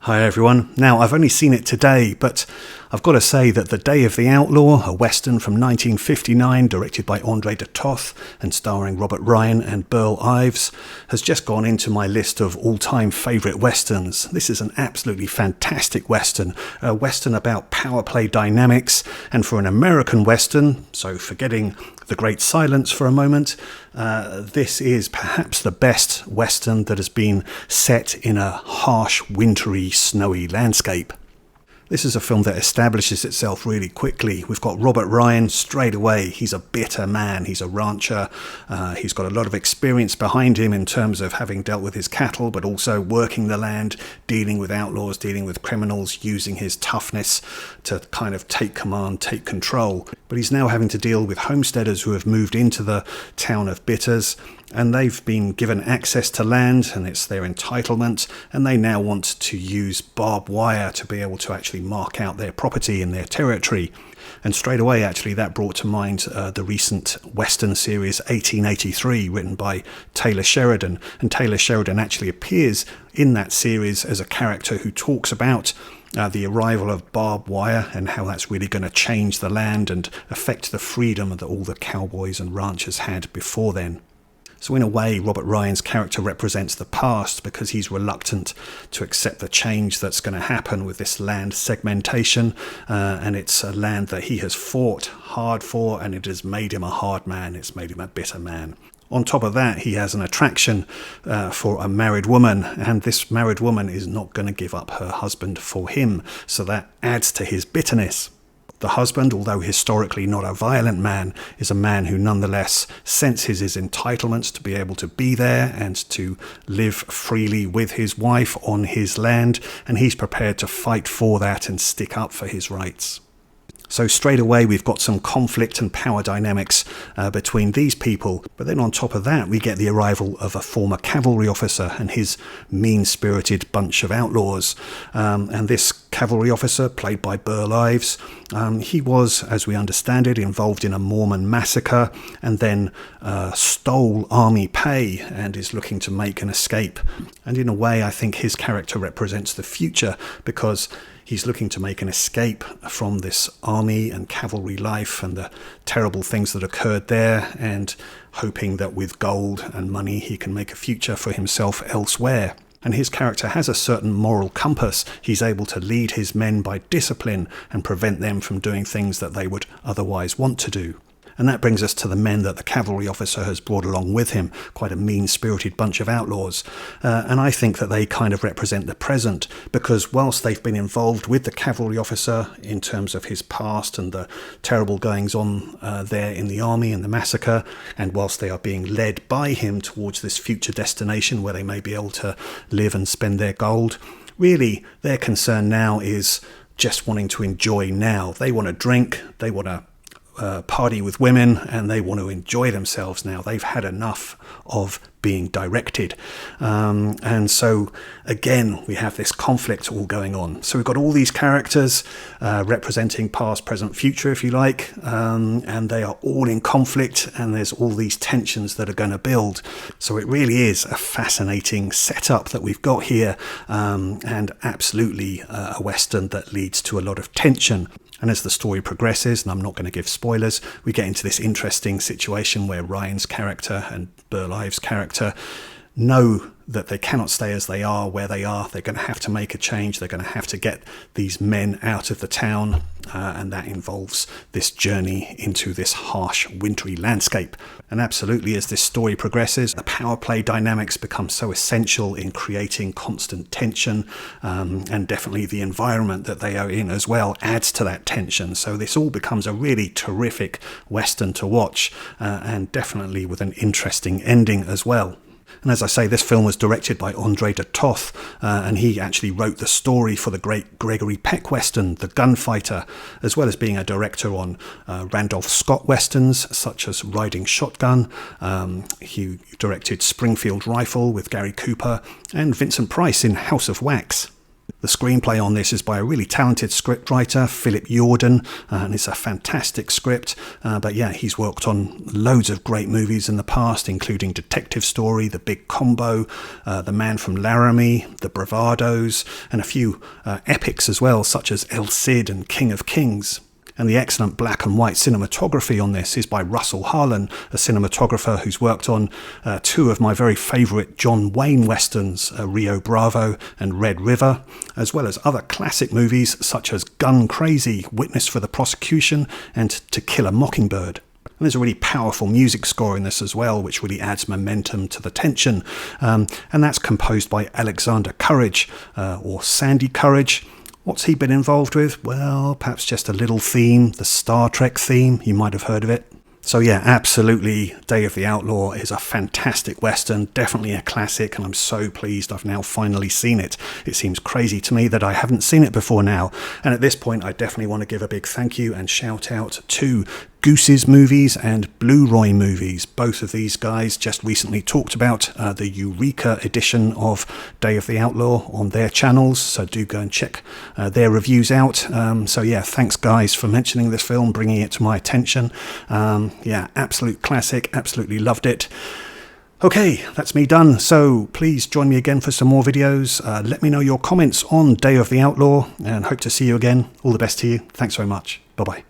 Hi everyone. Now, I've only seen it today, but I've got to say that The Day of the Outlaw, a western from 1959 directed by Andre de Toth and starring Robert Ryan and Burl Ives, has just gone into my list of all-time favourite westerns. This is an absolutely fantastic western, a western about power play dynamics, and for an American western, so forgetting the Great Silence for a moment, this is perhaps the best western that has been set in a harsh, wintry, snowy landscape. This is a film that establishes itself really quickly. We've got Robert Ryan straight away. He's a bitter man. He's a rancher. He's got a lot of experience behind him in terms of having dealt with his cattle, but also working the land, dealing with outlaws, dealing with criminals, using his toughness to kind of take command, take control. But he's now having to deal with homesteaders who have moved into the town of Bitters, and they've been given access to land, and it's their entitlement, and they now want to use barbed wire to be able to actually mark out their property in their territory. And straight away, actually, that brought to mind the recent Western series 1883, written by Taylor Sheridan. And Taylor Sheridan actually appears in that series as a character who talks about the arrival of barbed wire and how that's really going to change the land and affect the freedom that all the cowboys and ranchers had before then. So in a way, Robert Ryan's character represents the past because he's reluctant to accept the change that's going to happen with this land segmentation, and it's a land that he has fought hard for, and it has made him a hard man, it's made him a bitter man. On top of that, he has an attraction for a married woman, and this married woman is not going to give up her husband for him, so that adds to his bitterness. The husband, although historically not a violent man, is a man who nonetheless senses his entitlements to be able to be there and to live freely with his wife on his land, and he's prepared to fight for that and stick up for his rights. So straight away we've got some conflict and power dynamics between these people. But then on top of that, we get the arrival of a former cavalry officer and his mean-spirited bunch of outlaws. And this cavalry officer, played by Burl Ives, he was, as we understand it, involved in a Mormon massacre and then stole army pay and is looking to make an escape. And in a way, I think his character represents the future because he's looking to make an escape from this army and cavalry life and the terrible things that occurred there, and hoping that with gold and money he can make a future for himself elsewhere. And his character has a certain moral compass. He's able to lead his men by discipline and prevent them from doing things that they would otherwise want to do. And that brings us to the men that the cavalry officer has brought along with him, quite a mean-spirited bunch of outlaws. And I think that they kind of represent the present, because whilst they've been involved with the cavalry officer in terms of his past and the terrible goings-on there in the army and the massacre, and whilst they are being led by him towards this future destination where they may be able to live and spend their gold, really their concern now is just wanting to enjoy now. They want to drink, they want to party with women, and they want to enjoy themselves now. They've had enough of being directed. And so again, we have this conflict all going on. So we've got all these characters representing past, present, future, if you like, and they are all in conflict, and there's all these tensions that are going to build. So it really is a fascinating setup that we've got here, and absolutely a Western that leads to a lot of tension. And as the story progresses, and I'm not going to give spoilers, we get into this interesting situation where Ryan's character and Burl Ives' character know that they cannot stay as they are, where they are. They're going to have to make a change. They're going to have to get these men out of the town, and that involves this journey into this harsh, wintry landscape. And absolutely, as this story progresses, the power play dynamics become so essential in creating constant tension, and definitely the environment that they are in as well adds to that tension. So this all becomes a really terrific Western to watch, and definitely with an interesting ending as well. And as I say, this film was directed by Andre de Toth, and he actually wrote the story for the great Gregory Peck Western, The Gunfighter, as well as being a director on Randolph Scott Westerns, such as Riding Shotgun. He directed Springfield Rifle with Gary Cooper, and Vincent Price in House of Wax. The screenplay on this is by a really talented scriptwriter, Philip Yordan, and it's a fantastic script. But yeah, he's worked on loads of great movies in the past, including Detective Story, The Big Combo, The Man from Laramie, The Bravados, and a few epics as well, such as El Cid and King of Kings. And the excellent black and white cinematography on this is by Russell Harlan, a cinematographer who's worked on two of my very favourite John Wayne westerns, Rio Bravo and Red River, as well as other classic movies such as Gun Crazy, Witness for the Prosecution, and To Kill a Mockingbird. And there's a really powerful music score in this as well, which really adds momentum to the tension. And that's composed by Alexander Courage, or Sandy Courage. What's he been involved with? Well, perhaps just a little theme, the Star Trek theme. You might have heard of it. So yeah, absolutely, Day of the Outlaw is a fantastic western, definitely a classic, and I'm so pleased I've now finally seen it. It seems crazy to me that I haven't seen it before now. And at this point, I definitely want to give a big thank you and shout out to Goose's Movies and Blue Roy Movies. Both of these guys just recently talked about the Eureka edition of Day of the Outlaw on their channels, so do go and check their reviews out. So yeah, thanks guys for mentioning this film, bringing it to my attention. Yeah, absolute classic, absolutely loved it. Okay, that's me done, so please join me again for some more videos. Let me know your comments on Day of the Outlaw, and hope to see you again. All the best to you. Thanks very much. Bye-bye.